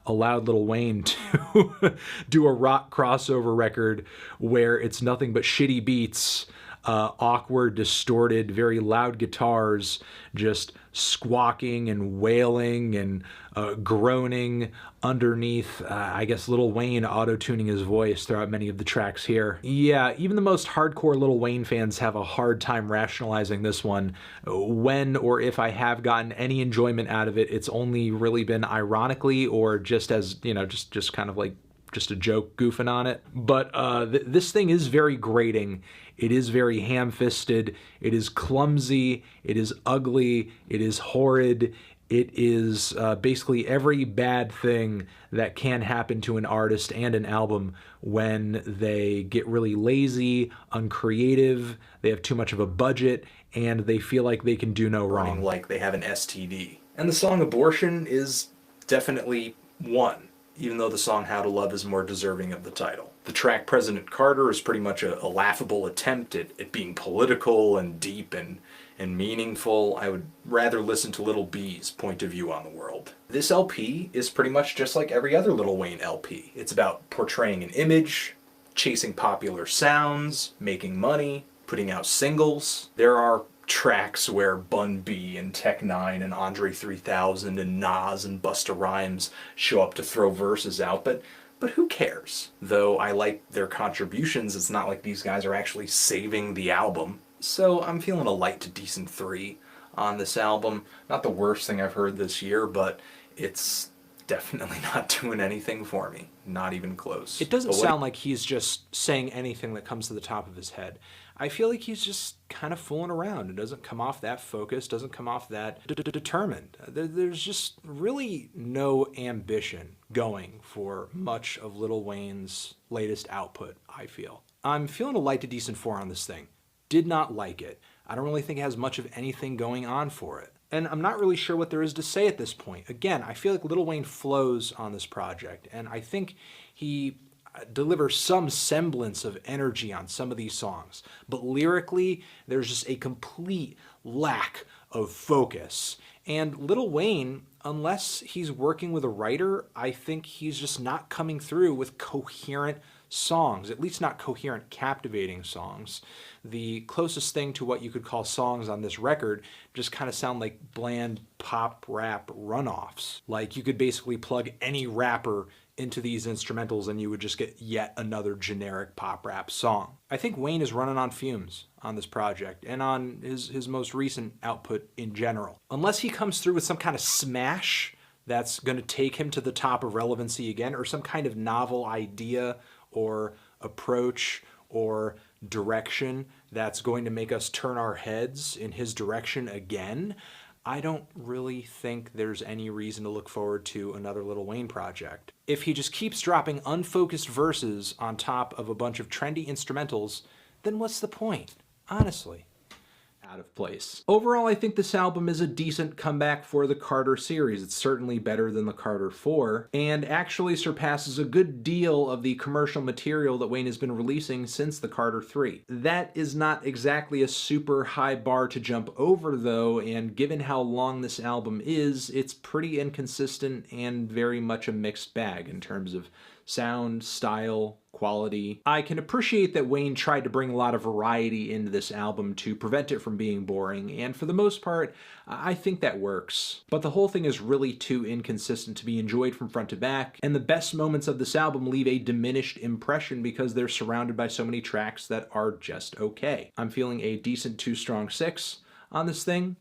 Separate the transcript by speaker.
Speaker 1: allowed Lil Wayne to do a rock crossover record where it's nothing but shitty beats, awkward, distorted, very loud guitars, just squawking and wailing and groaning underneath, I guess, Lil Wayne auto-tuning his voice throughout many of the tracks here. Yeah, even the most hardcore Lil Wayne fans have a hard time rationalizing this one. When or if I have gotten any enjoyment out of it, it's only really been ironically or just as, you know, just kind of like just a joke goofing on it. But this thing is very grating. It is very ham-fisted. It is clumsy. It is ugly. It is horrid. It is basically every bad thing that can happen to an artist and an album when they get really lazy, uncreative, they have too much of a budget, and they feel like they can do no wrong. Like they have an STD. And the song Abortion is definitely one, even though the song How to Love is more deserving of the title. The track President Carter is pretty much a laughable attempt at being political and deep and meaningful. I would rather listen to Lil B's point of view on the world. This LP is pretty much just like every other Lil Wayne LP. It's about portraying an image, chasing popular sounds, making money, putting out singles. There are tracks where Bun B and Tech Nine and Andre 3000 and Nas and Busta Rhymes show up to throw verses out, but who cares? Though I like their contributions, it's not like these guys are actually saving the album. So I'm feeling a light to decent 3 on this album. Not the worst thing I've heard this year, but it's definitely not doing anything for me. Not even close. It doesn't sound like he's just saying anything that comes to the top of his head. I feel like he's just kind of fooling around. It doesn't come off that focused, doesn't come off that determined. There's just really no ambition going for much of Lil Wayne's latest output, I feel. I'm feeling a light to decent 4 on this thing. Did not like it. I don't really think it has much of anything going on for it. And I'm not really sure what there is to say at this point. Again, I feel like Lil Wayne flows on this project, and I think he delivers some semblance of energy on some of these songs. But lyrically, there's just a complete lack of focus. And Lil Wayne, unless he's working with a writer, I think he's just not coming through with coherent songs, at least not coherent, captivating songs. The closest thing to what you could call songs on this record just kind of sound like bland pop rap runoffs. Like you could basically plug any rapper into these instrumentals and you would just get yet another generic pop rap song. I think Wayne is running on fumes on this project and on his most recent output in general. Unless he comes through with some kind of smash that's going to take him to the top of relevancy again, or some kind of novel idea or approach or direction that's going to make us turn our heads in his direction again, I don't really think there's any reason to look forward to another Lil Wayne project. If he just keeps dropping unfocused verses on top of a bunch of trendy instrumentals, then what's the point? Honestly. Out of place. Overall, I think this album is a decent comeback for the Carter series. It's certainly better than the Carter 4, and actually surpasses a good deal of the commercial material that Wayne has been releasing since the Carter 3. That is not exactly a super high bar to jump over, though, and given how long this album is, it's pretty inconsistent and very much a mixed bag in terms of sound, style, quality. I can appreciate that Wayne tried to bring a lot of variety into this album to prevent it from being boring, and for the most part, I think that works. But the whole thing is really too inconsistent to be enjoyed from front to back, and the best moments of this album leave a diminished impression because they're surrounded by so many tracks that are just okay. I'm feeling a decent 2 strong 6 on this thing.